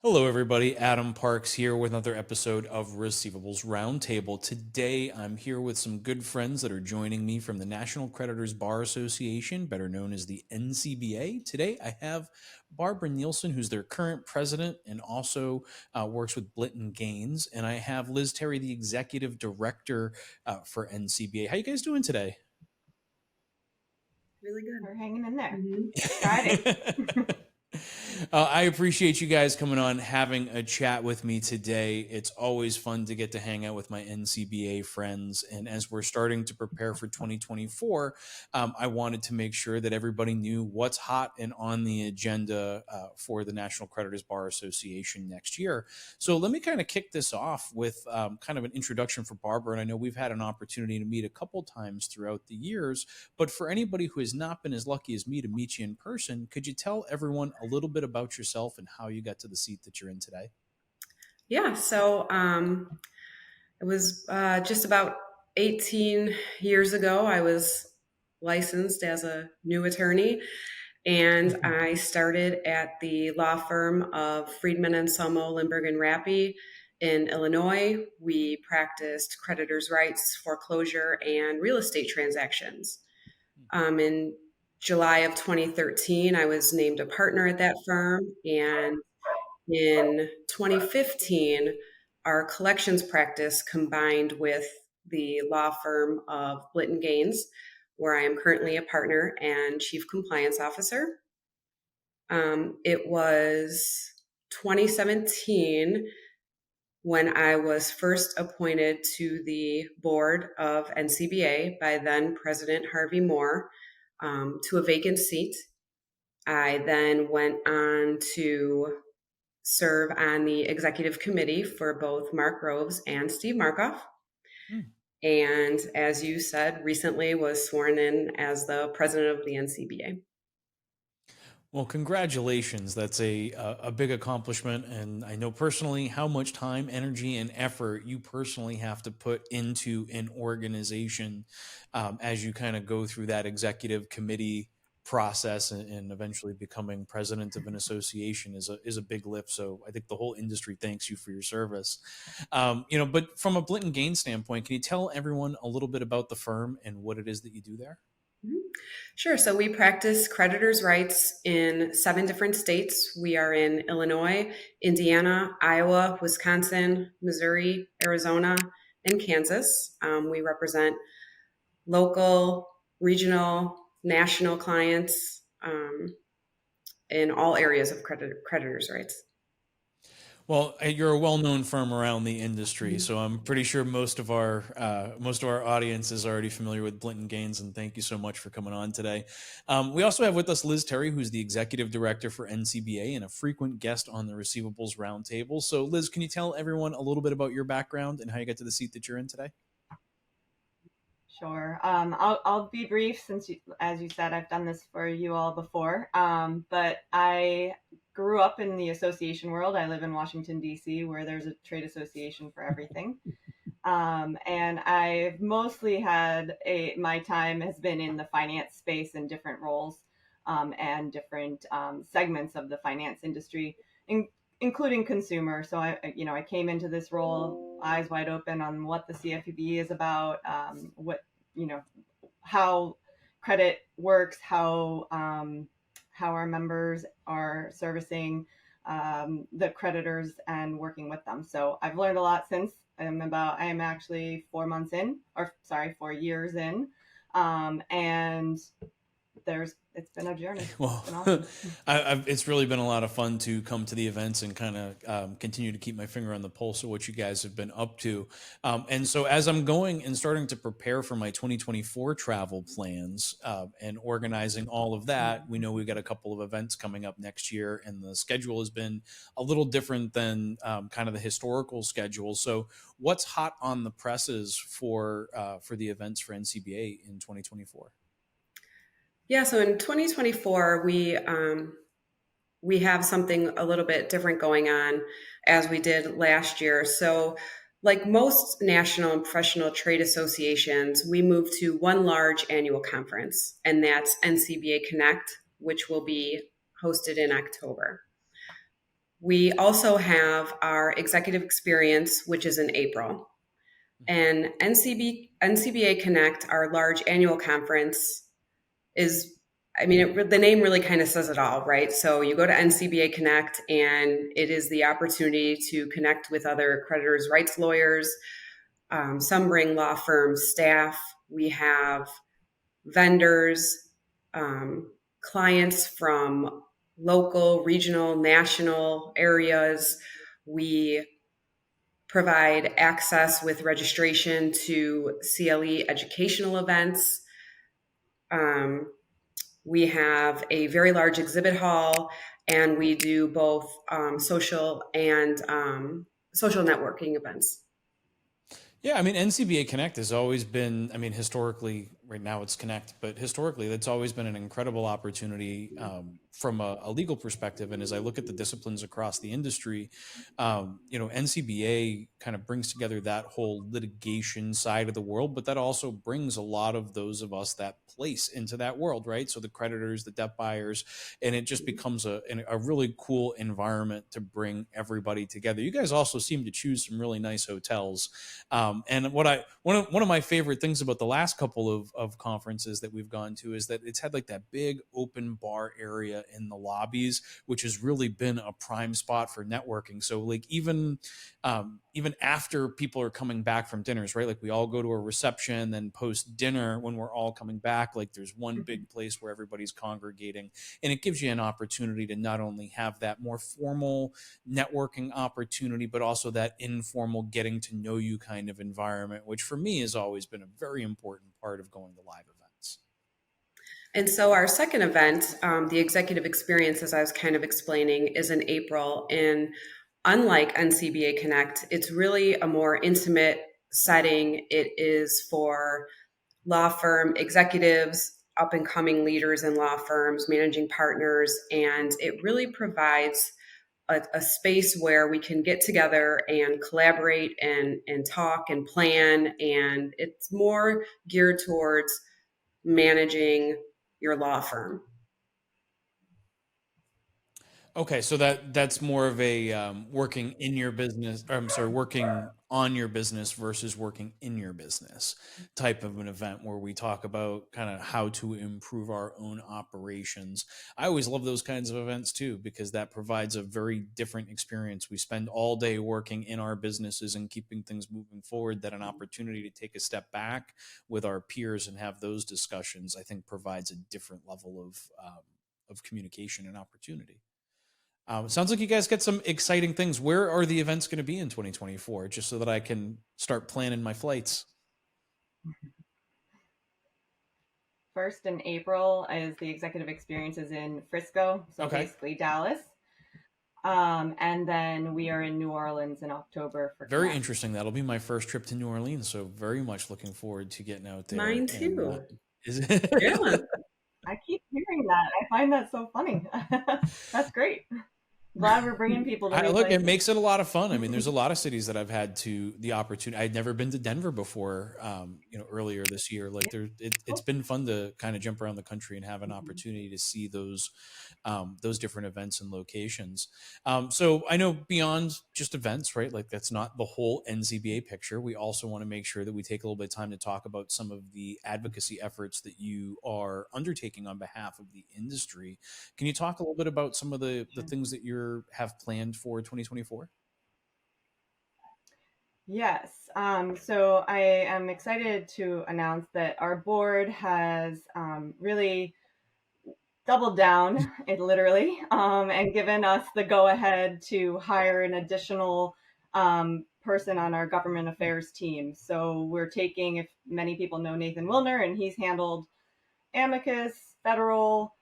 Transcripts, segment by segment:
Hello, everybody. Adam Parks here with another episode of Receivables Roundtable. Today, I'm here with some good friends that are joining me from the National Creditors Bar Association, better known as the NCBA. Today, I have Barbara Nilsen, who's their current president and also works with Blitt Gaines. And I have Liz Terry, the executive director for NCBA. How you guys doing today? Really good. We're hanging in there. Mm-hmm. Friday. I appreciate you guys coming on, having a chat with me today. It's always fun to get to hang out with my NCBA friends. And as we're starting to prepare for 2024, I wanted to make sure that everybody knew what's hot and on the agenda for the National Creditors Bar Association next year. So let me kind of kick this off with kind of an introduction for Barbara. And I know we've had an opportunity to meet a couple times throughout the years, but for anybody who has not been as lucky as me to meet you in person, could you tell everyone a little bit about yourself and how you got to the seat that you're in today? Yeah, so it was just about 18 years ago. I was licensed as a new attorney, and I started at the law firm of Friedman and Selmo, Lindbergh and Rappy in Illinois. We practiced creditors' rights, foreclosure, and real estate transactions. In July of 2013, I was named a partner at that firm, and in 2015, our collections practice combined with the law firm of Blitt Gaines, where I am currently a partner and chief compliance officer. It was 2017 when I was first appointed to the board of NCBA by then President Harvey Moore to a vacant seat. I then went on to serve on the executive committee for both Mark Groves and Steve Markoff. And as you said, recently was sworn in as the president of the NCBA. Well, congratulations. That's a big accomplishment. And I know personally how much time, energy, and effort you personally have to put into an organization as you kind of go through that executive committee process and eventually becoming president of an association is a big lift. So I think the whole industry thanks you for your service. But from a Blitt Gaines standpoint, can you tell everyone a little bit about the firm and what it is that you do there? Sure. So we practice creditors' rights in 7 different states. We are in Illinois, Indiana, Iowa, Wisconsin, Missouri, Arizona, and Kansas. We represent local, regional, national clients in all areas of creditors' rights. Well, you're a well-known firm around the industry, so I'm pretty sure most of our audience is already familiar with Blitt Gaines, and thank you so much for coming on today. We also have with us Liz Terry, who's the executive director for NCBA and a frequent guest on the Receivables Roundtable. So, Liz, can you tell everyone a little bit about your background and how you got to the seat that you're in today? Sure. I'll be brief since, as you said, I've done this for you all before. But I grew up in the association world. I live in Washington, D.C., where there's a trade association for everything. And I've mostly had my time has been in the finance space in different roles and different segments of the finance industry, including consumer. So I came into this role eyes wide open on what the CFPB is about, how credit works, how our members are servicing the creditors and working with them. So I've learned a lot since. I am actually 4 years in, and it's been a journey. Well, awesome. It's really been a lot of fun to come to the events and kind of continue to keep my finger on the pulse of what you guys have been up to. And so as I'm going and starting to prepare for my 2024 travel plans and organizing all of that, we know we've got a couple of events coming up next year, and the schedule has been a little different than kind of the historical schedule. So what's hot on the presses for the events for NCBA in 2024? Yeah, so in 2024, we have something a little bit different going on as we did last year. So Like most national and professional trade associations, we move to one large annual conference, and that's NCBA Connect, which will be hosted in October. We also have our executive experience, which is in April. And NCBA Connect, our large annual conference, is, I mean, the name really kind of says it all, right? So you go to NCBA Connect, and it is the opportunity to connect with other creditors' rights lawyers. Some bring law firm staff. We have vendors, clients from local, regional, national areas. We provide access with registration to CLE educational events. We have a very large exhibit hall, and we do both social and social networking events. Yeah, I mean, NCBA Connect has always been, I mean, historically, right now it's Connect, but historically, that's always been an incredible opportunity from a legal perspective. And as I look at the disciplines across the industry, NCBA kind of brings together that whole litigation side of the world, but that also brings a lot of those of us that place into that world, right? So the creditors, the debt buyers, and it just becomes a really cool environment to bring everybody together. You guys also seem to choose some really nice hotels. And one of my favorite things about the last couple of conferences that we've gone to is that it's had like that big open bar area in the lobbies, which has really been a prime spot for networking. So like even after people are coming back from dinners, right? Like we all go to a reception, then post dinner when we're all coming back, like there's one big place where everybody's congregating, and it gives you an opportunity to not only have that more formal networking opportunity, but also that informal getting to know you kind of environment, which for me has always been a very important part of going to live events. And so our second event, the executive experience, as I was kind of explaining, is in April. And unlike NCBA Connect, it's really a more intimate setting. It is for law firm executives, up and coming leaders in law firms, managing partners, and it really provides a space where we can get together and collaborate and talk and plan. And it's more geared towards managing your law firm. Okay, so that's more of a working in your business, or I'm sorry, working on your business versus working in your business type of an event where we talk about kind of how to improve our own operations. I always love those kinds of events too, because that provides a very different experience. We spend all day working in our businesses and keeping things moving forward, that an opportunity to take a step back with our peers and have those discussions, I think provides a different level of communication and opportunity. Sounds like you guys get some exciting things. Where are the events going to be in 2024? Just so that I can start planning my flights. First in April is the executive experiences in Frisco, so Okay. basically Dallas. And then we are in New Orleans in October for Very Connect. interesting. That'll be my first trip to New Orleans, so very much looking forward to getting out there. Mine And too. is Yeah. I keep hearing that. I find that so funny. That's great. Glad we're bringing people to I, new look, it places. makes it a lot of fun. I mean, there's a lot of cities that I've had the opportunity. I'd never been to Denver before. Earlier this year, like it's Cool. been fun to kind of jump around the country and have an Mhm. opportunity to see those different events and locations. So I know beyond just events, right? Like that's not the whole NCBA picture. We also want to make sure that we take a little bit of time to talk about some of the advocacy efforts that you are undertaking on behalf of the industry. Can you talk a little bit about some of the Sure. things that you have planned for 2024? Yes. So I am excited to announce that our board has really doubled down, it literally, and given us the go ahead to hire an additional person on our government affairs team. So we're taking, if many people know Nathan Wilner, and he's handled amicus, federal,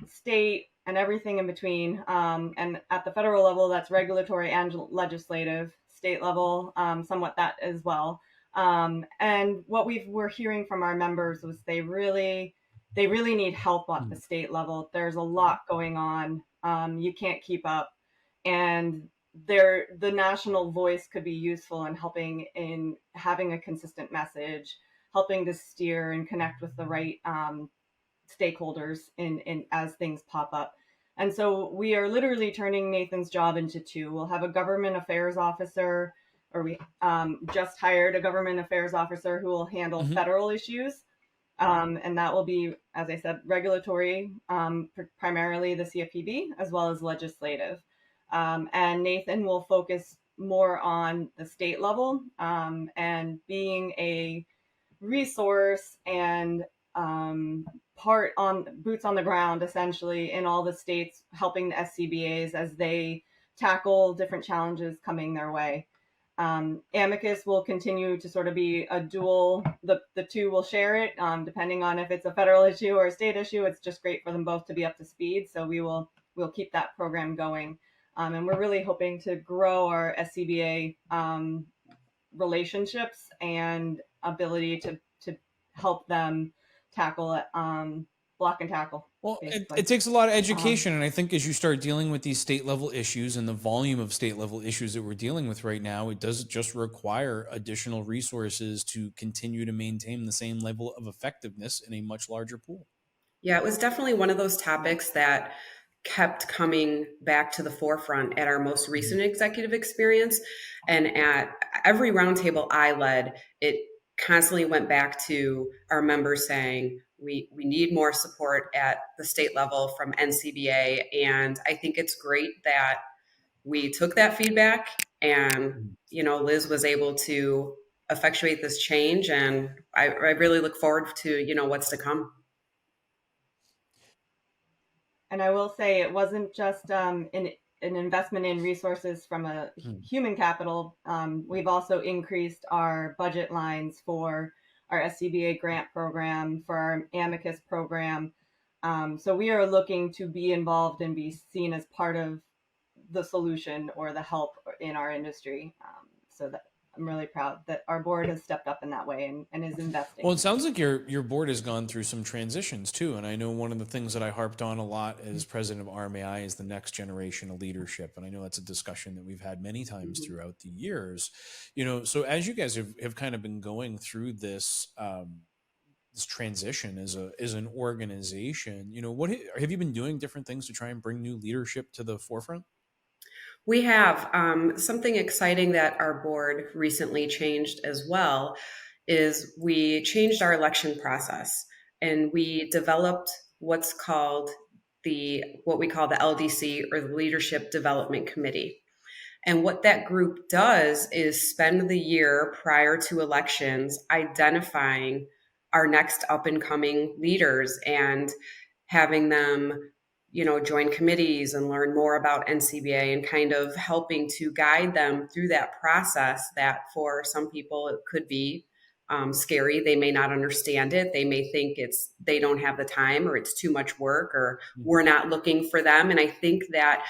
state, and everything in between. And at the federal level, that's regulatory and legislative. State level, somewhat that as well. And what we're hearing from our members was they really need help at the state level. There's a lot going on. You can't keep up, and the national voice could be useful in helping in having a consistent message, helping to steer and connect with the right stakeholders in as things pop up. And so we are literally turning Nathan's job into two. We'll have a government affairs officer, or we just hired a government affairs officer who will handle Mm-hmm. federal issues. And that will be, as I said, regulatory, primarily the CFPB, as well as legislative. And Nathan will focus more on the state level, and being a resource and part on boots on the ground, essentially, in all the states, helping the SCBAs as they tackle different challenges coming their way. Amicus will continue to sort of be a dual, the two will share it, depending on if it's a federal issue or a state issue. It's just great for them both to be up to speed. So we'll keep that program going. And we're really hoping to grow our SCBA relationships and ability to help them tackle it, block and tackle. Well, Basically. it takes a lot of education. And I think as you start dealing with these state level issues and the volume of state level issues that we're dealing with right now, it does just require additional resources to continue to maintain the same level of effectiveness in a much larger pool. Yeah, it was definitely one of those topics that kept coming back to the forefront at our most recent executive experience. And at every roundtable I led, it constantly went back to our members saying, we need more support at the state level from NCBA. And I think it's great that we took that feedback and, Liz was able to effectuate this change. And I really look forward to, what's to come. And I will say it wasn't just an investment in resources from a human capital. We've also increased our budget lines for our SCBA grant program, for our Amicus program. So we are looking to be involved and be seen as part of the solution or the help in our industry. So that I'm really proud that our board has stepped up in that way and is investing. Well, it sounds like your board has gone through some transitions too, and I know one of the things that I harped on a lot as president of RMAI is the next generation of leadership, and I know that's a discussion that we've had many times throughout the years. So as you guys have kind of been going through this this transition as an organization, what have you been doing different things to try and bring new leadership to the forefront? We have something exciting that our board recently changed as well is we changed our election process and we developed what we call the LDC, or the Leadership Development Committee. And what that group does is spend the year prior to elections identifying our next up and coming leaders and having them join committees and learn more about NCBA and kind of helping to guide them through that process that for some people it could be scary. They may not understand it. They may think they don't have the time, or it's too much work, or we're not looking for them. And I think that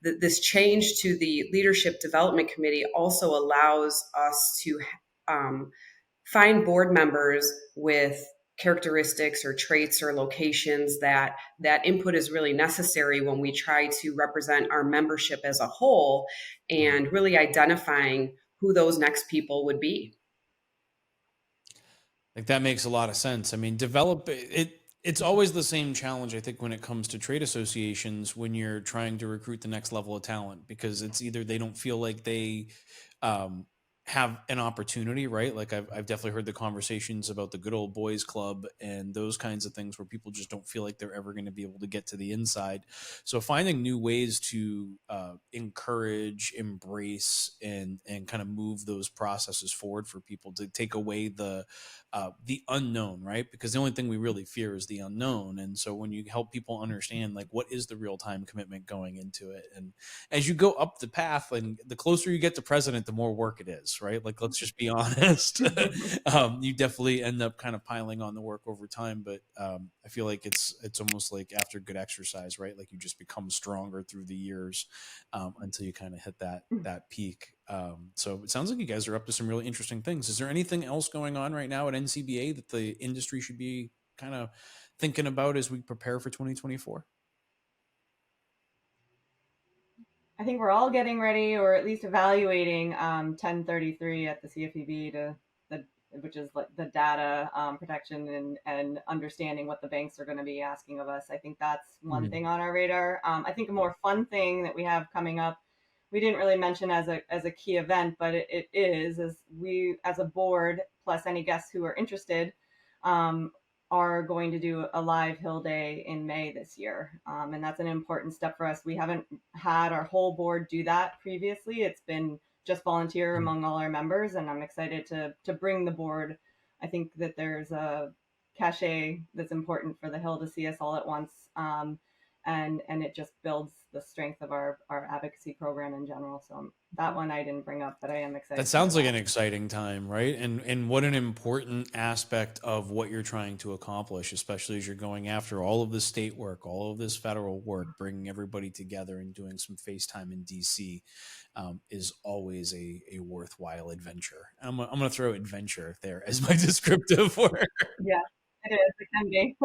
this change to the Leadership Development Committee also allows us to find board members with characteristics or traits or locations that input is really necessary when we try to represent our membership as a whole, and really identifying who those next people would be. Like that makes a lot of sense. I mean, develop it. It's always the same challenge, I think, when it comes to trade associations when you're trying to recruit the next level of talent, because it's either they don't feel like they um, have an opportunity, right? Like I've definitely heard the conversations about the good old boys club and those kinds of things where people just don't feel like they're ever going to be able to get to the inside. So finding new ways to encourage, embrace, and kind of move those processes forward for people to take away the unknown, right? Because the only thing we really fear is the unknown. And so when you help people understand like what is the real time commitment going into it, and as you go up the path and the closer you get to president, the more work it is, right? Like let's just be honest. You definitely end up kind of piling on the work over time, but I feel like it's almost like after good exercise, right? Like you just become stronger through the years until you kind of hit that peak. So it sounds like you guys are up to some really interesting things. Is there anything else going on right now at NCBA that the industry should be kind of thinking about as we prepare for 2024? I think we're all getting ready, or at least evaluating 1033 at the CFPB which is like the data protection and understanding what the banks are going to be asking of us. I think that's one thing on our radar. I think a more fun thing that we have coming up, we didn't really mention as a key event, but it is we as a board plus any guests who are interested um, are going to do a live Hill Day in May this year. And that's an important step for us. We haven't had our whole board do that previously. It's been just volunteer among all our members, and I'm excited to bring the board. I think that there's a cachet that's important for the Hill to see us all at once. And it just builds the strength of our advocacy program in general. So that one I didn't bring up, but I am excited. That sounds like an exciting time, right? And what an important aspect of what you're trying to accomplish, especially as you're going after all of this state work, all of this federal work, bringing everybody together and doing some FaceTime in DC is always a worthwhile adventure. I'm going to throw adventure there as my descriptive word. Yeah. It is. It can be.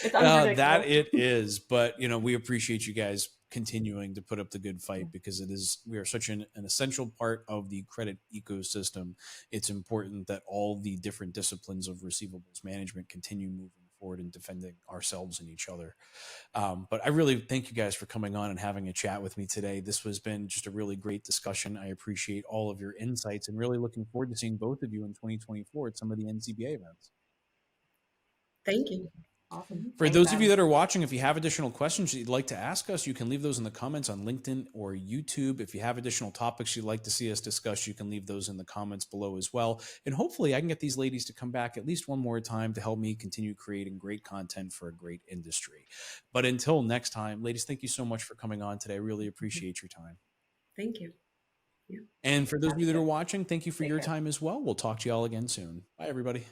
It's unpredictable. That it is, but we appreciate you guys continuing to put up the good fight, because we are such an essential part of the credit ecosystem. It's important that all the different disciplines of receivables management continue moving forward and defending ourselves and each other. But I really thank you guys for coming on and having a chat with me today. This has been just a really great discussion. I appreciate all of your insights and really looking forward to seeing both of you in 2024 at some of the NCBA events. Thank you. Awesome. For those of you that are watching, if you have additional questions that you'd like to ask us, you can leave those in the comments on LinkedIn or YouTube. If you have additional topics you'd like to see us discuss, you can leave those in the comments below as well. And hopefully I can get these ladies to come back at least one more time to help me continue creating great content for a great industry. But until next time, ladies, thank you so much for coming on today. I really appreciate your time. Thank you. Yeah. And for those of you that are watching, thank you for your time as well. We'll talk to you all again soon. Bye, everybody.